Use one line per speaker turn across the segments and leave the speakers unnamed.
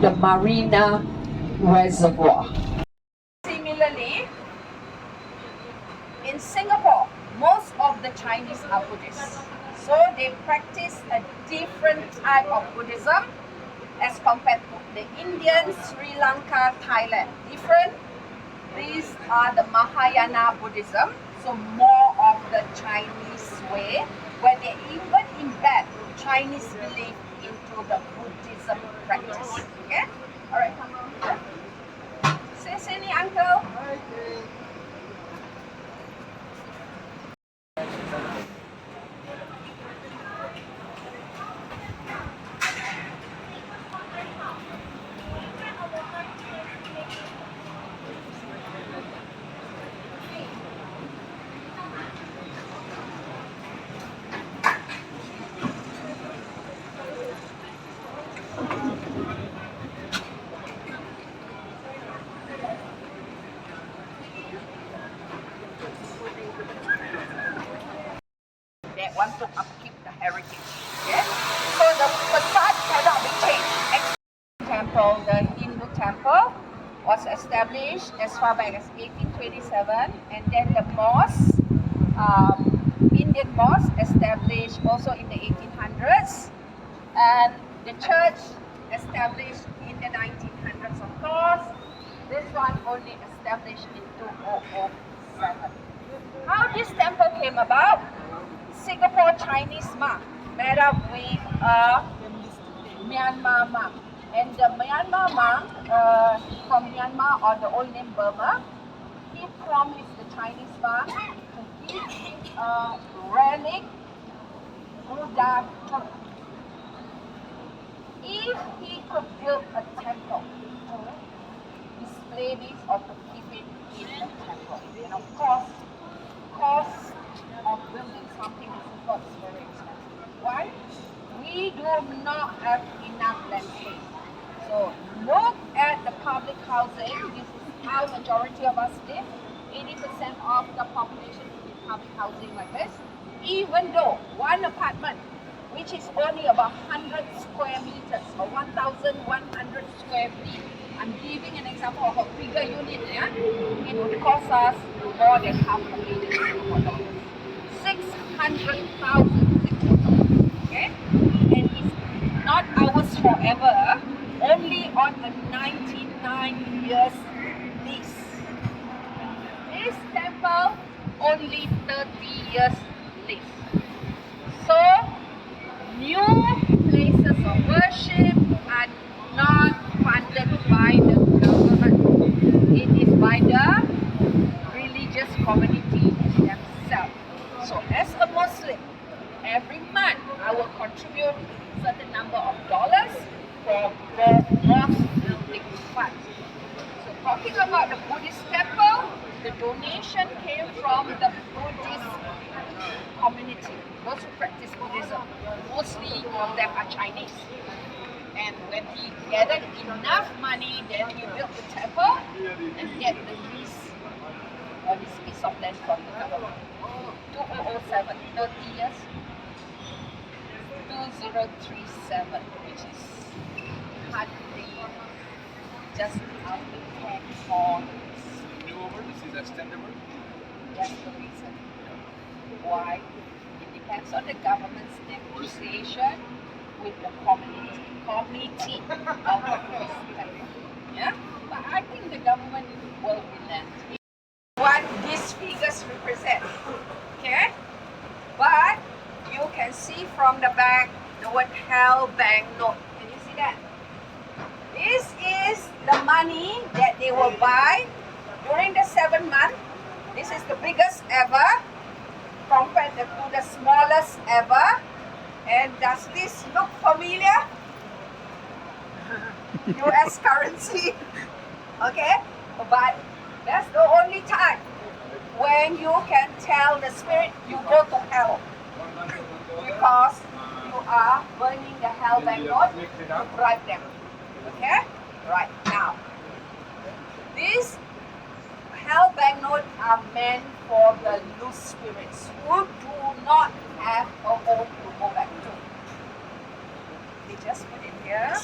the Marina Reservoir.
Similarly, in Singapore, most of the Chinese are Buddhists. So they practice a different type of Buddhism as compared to the Indian, Sri Lanka, Thailand. Different. These are the Mahayana Buddhism, so more of the Chinese way, where they even embed Chinese belief into the Buddhism practice. Okay? Alright, come on. Say any uncle. They want to upkeep the heritage. Okay? So the facade cannot be changed. Temple, the Hindu temple, was established as far back as 1827, and then the mosque, Indian mosque, established also in the 1800s, and the church established in the 1900s, of course. This one only established in 2007. How this temple came about? Singapore Chinese monk met up with a Myanmar monk. And the Myanmar monk from Myanmar, or the old name Burma, he promised the Chinese monk to give him a relic Buddha turtle if he could build a temple to display this or to keep it in the temple. And of course, cost of building something is very expensive. Why? We do not have enough land space. So look at the public housing. This is how majority of us live. 80% of the population is in public housing like this. Even though one apartment, which is only about 100 square meters or 1,100 square feet, I'm giving an example of a bigger unit, yeah? It would cost us more than $500,000. 600,000, okay? And it's not ours forever, only on a 99 years lease. This temple, only 30 years lease. So, new places of worship are not funded by the government. It is by the religious community themselves. So as a Muslim, every month I will contribute a certain number of dollars for the mosque building fund. So talking about the Buddhist temple, the donation came from the Buddhist community, those who practice Buddhism. Mostly of them are Chinese. And when he gathered enough money, then he built the temple and get the lease or this piece of land from the government. 2007, 30 years. 2037, which is hardly just after 10 more years.
Renewable, this is extendable?
That's the reason why it depends on the government's negotiation with the community of the Buddhist. Yeah? But I think the government will relent. What these figures represent. Okay? But you can see from the back the word hell bank note. Can you see that? This is the money that they will buy during the 7 months. This is the biggest ever compared to the smallest ever. And does this look familiar? US currency. Okay? But that's the only time when you can tell the spirit you go to hell. Because you are burning the hell banknote to bribe them. Okay? Right, now. These hell banknotes are meant for the loose spirits who do not have a home to go back to. They just put it here.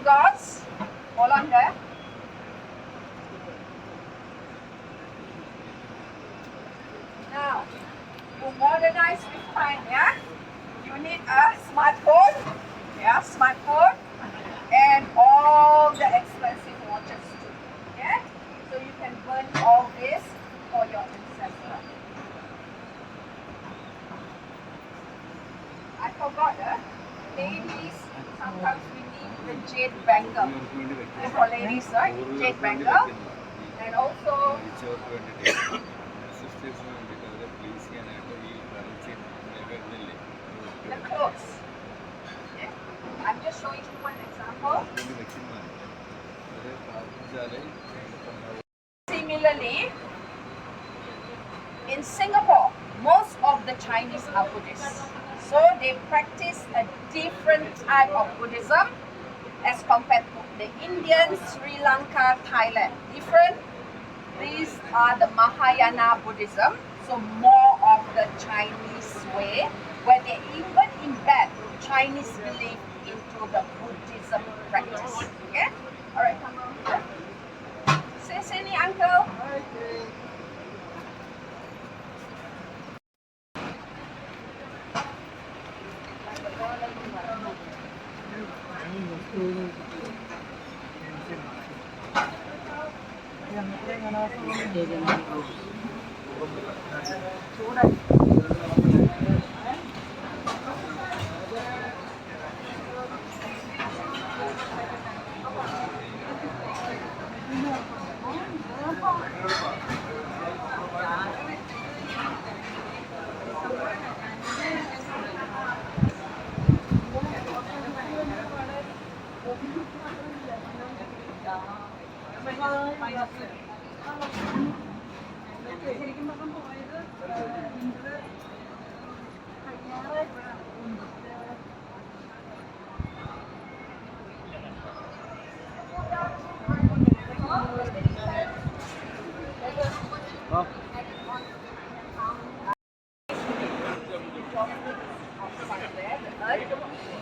gods. Hold on there. Now, to modernize with time, yeah? You need a smartphone, yeah, smartphone, and all the expensive watches too, yeah? So you can burn all this for your ancestor. I forgot, ladies, sometimes we need the jade bangle. For ladies, right? Jade bangle. And also, the clothes. Okay? I'm just showing you one example. Similarly, in Singapore, most of the Chinese are Buddhists. So they practice a different type of Buddhism as compared to the Indian, Sri Lanka, Thailand. Different. These are the Mahayana Buddhism, so more of the Chinese way, where they even embed Chinese belief into the Buddhism practice. Okay? Alright, come on. Say Sini, uncle.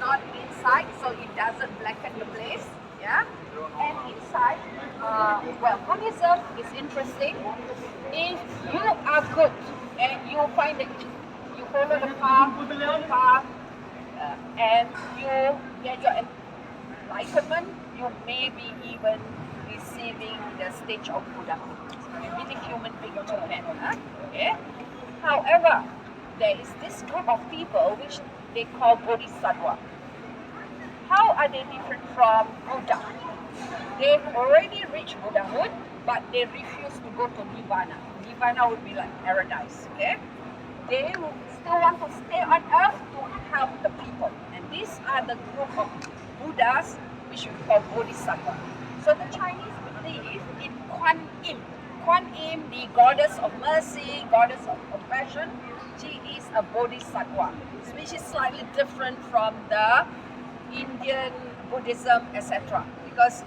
Not inside, so it doesn't blacken the place. Yeah, and inside, well, Buddhism is interesting. If you are good and you find that you follow the path, and you get your enlightenment, you may be even receiving the stage of Buddhahood. Really human being to man. Okay. However, there is this group of people which they call Bodhisattva. How are they different from Buddha? They've already reached Buddhahood, but they refuse to go to Nirvana. Nirvana would be like paradise, okay? They will still want to stay on earth to help the people. And these are the group of Buddhas which we call Bodhisattva. So the Chinese believe in Kuan Yin. Kuan Yin, the goddess of mercy, goddess of compassion, she is a Bodhisattva, which is slightly different from the Indian Buddhism, etc. Because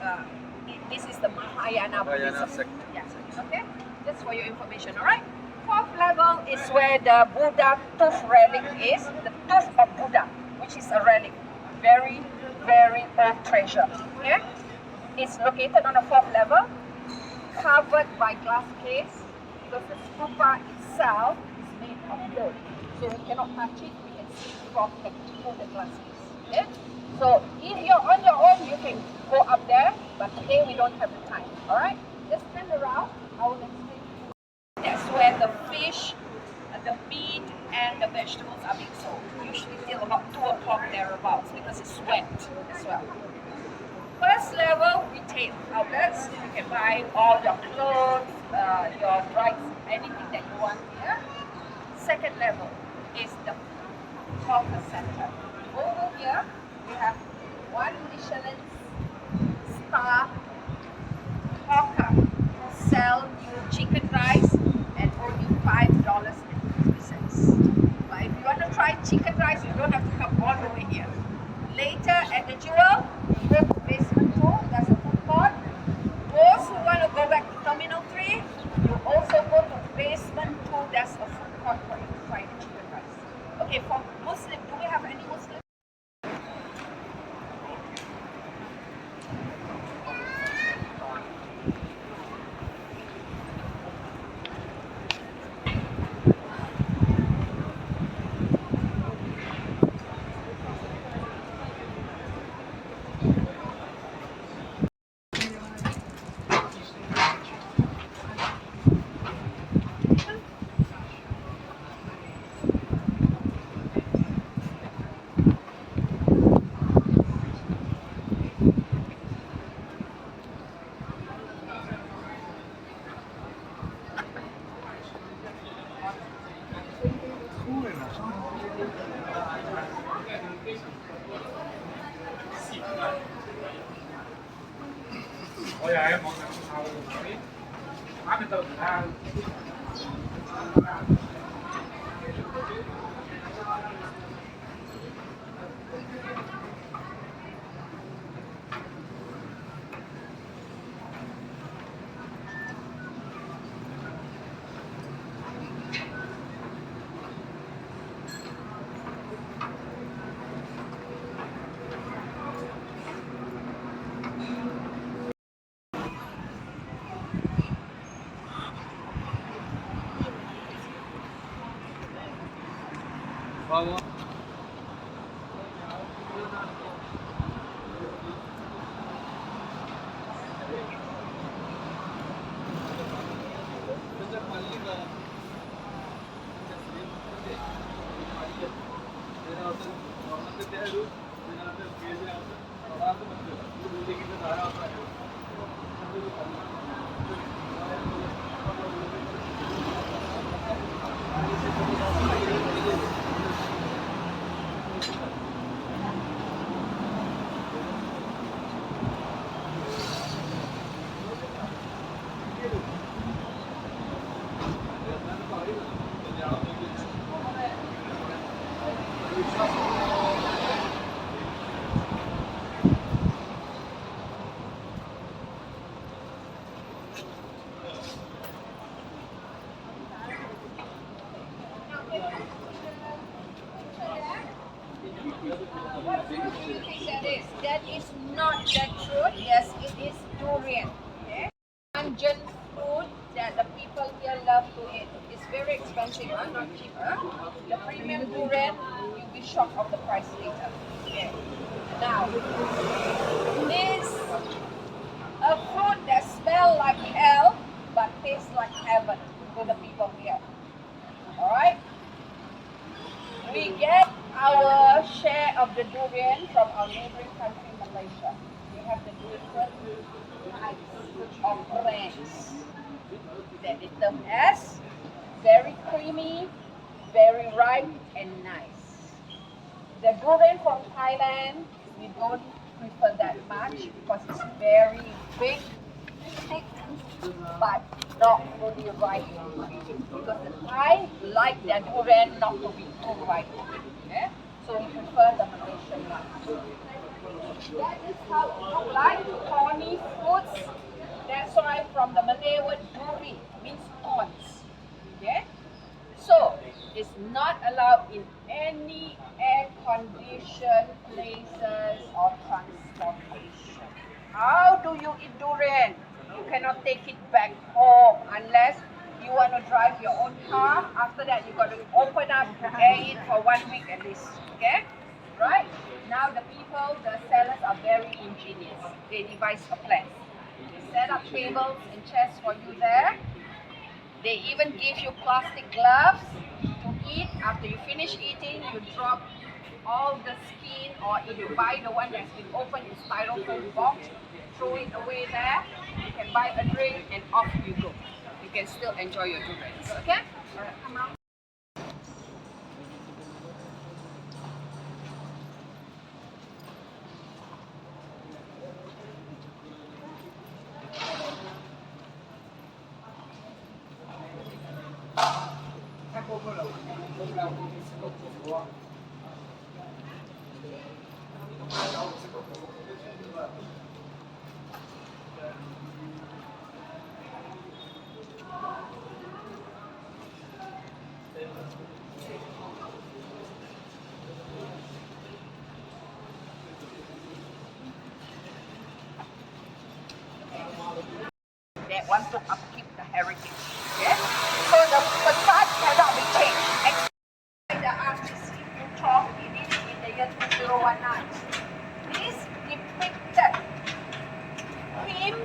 this is the Mahayana Buddhism.
sect.
Yes. Okay. Just for your information. All right. Fourth level is where the Buddha tooth relic is, the tooth of Buddha, which is a relic, very, very old treasure. Okay. It's located on the fourth level, covered by glass case, because the stupa itself is made of gold. So we cannot touch it. We can see from the glass case. Okay. So if you're on your own, you can go up there, but today we don't have the time. All right, just turn around. I will explain. That's where the fish, the meat, and the vegetables are being sold. Usually till about 2 o'clock thereabouts because it's wet as well. First level, retail outlets. You can buy all your clothes, your rice, anything that you want here. Second level is the hawker center. Over here, we have 1 Michelin star hawker who sell you chicken rice at only $5.50. But if you want to try chicken rice, you don't have to come all the way here. Later at the Jewel, you go to basement 2, there's a food court. Those who want to go back to Terminal 3, you also go to basement 2, there's a food court for you to try the chicken rice. Okay, for Muslim, do we have any Muslim?
我又喺網上抄嗰啲，啱嘅就唔啱。好冇？What
fruit do you think that is? That is not jackfruit. Yes, it is durian. Okay? Pungent fruit that the people here love to eat. It's very expensive, not cheap. The premium durian, you'll be shocked of the price later. Okay. Now, this a fruit that smells like hell but tastes like heaven to the people here. Alright? We get our share of the durian from our neighboring country, Malaysia. We have the different types of brands that they term as very creamy, very ripe, and nice. The durian from Thailand, we don't prefer that much because it's very big, thick, but not really ripe. Because the Thai like their durian not to be too ripe. Okay? So we prefer the Malaysian one. That is how it looks like, thorny fruits. That's why from the Malay word duri means thorns. Okay? So it's not allowed in any air-conditioned places or transportation. How do you eat durian? You cannot take it back home unless you want to drive your own car. After that, you got to open up, air it for 1 week at least. Okay? Right? Now the people, the sellers are very ingenious. They devise a plan. They set up tables and chairs for you there. They even give you plastic gloves to eat. After you finish eating, you drop all the skin, or if you buy the one that's been opened in styrofoam box, throw it away there. You can buy a drink and off you go. You can still enjoy your durians. Okay? Alright, come out. That want to upkeep the heritage. Okay? So the facade cannot be changed. Except the artist in chalk, he did it in the year 2019. This depicted him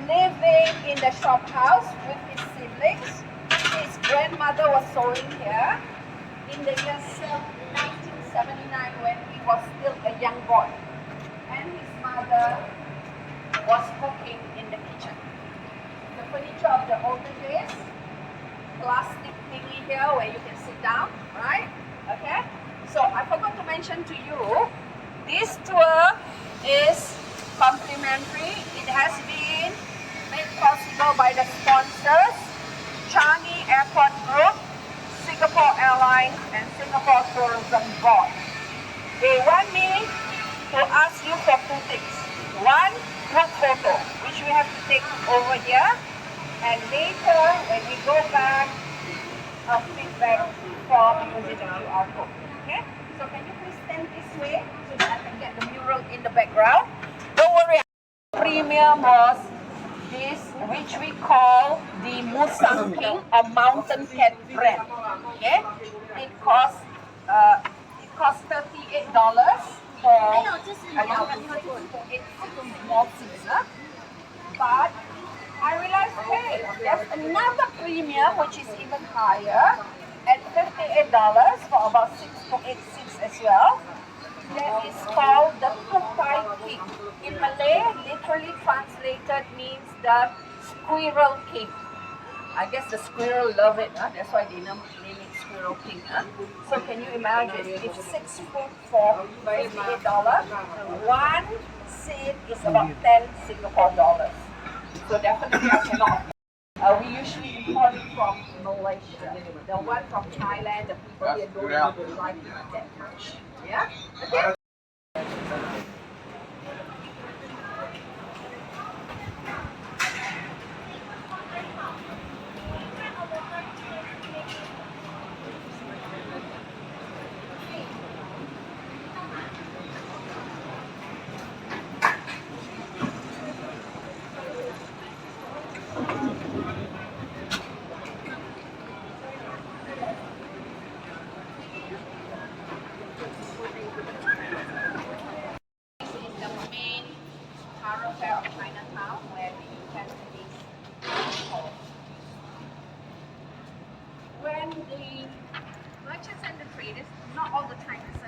living in the shop house with his siblings. His grandmother was sewing here in the year 1979 when he was still a young boy. And his mother was cooking in the kitchen. The furniture of the olden days, plastic thingy here where you can sit down, right? Okay? So I forgot to mention to you, this tour is complimentary. It has been by the sponsors, Changi Airport Group, Singapore Airlines, and Singapore Tourism Board. They want me to ask you for two things. One, group photo, which we have to take over here. And later, when we go back, a feedback form using the QR code. Okay? So can you please stand this way so that I can get the mural in the background? Don't worry, premium was this, which we call the Musang King or Mountain Cat brand. Okay? It costs $38 for it's small seats. But I realized, hey, there's another premium which is even higher at $58 for about 6 to 8 seats as well. That is called the Tupai King. In Malay, literally translated means the Squirrel King. I guess the squirrel love it, that's why they name it Squirrel King. So can you imagine, if 6 food for $58, one seat is about 10 Singapore dollars. So definitely I cannot. We usually import it from Malaysia. The one from Thailand, the people here don't really like it that much. Yeah? Okay. Of Chinatown where the Cantonese people. When the merchants and the traders, not all the Chinese,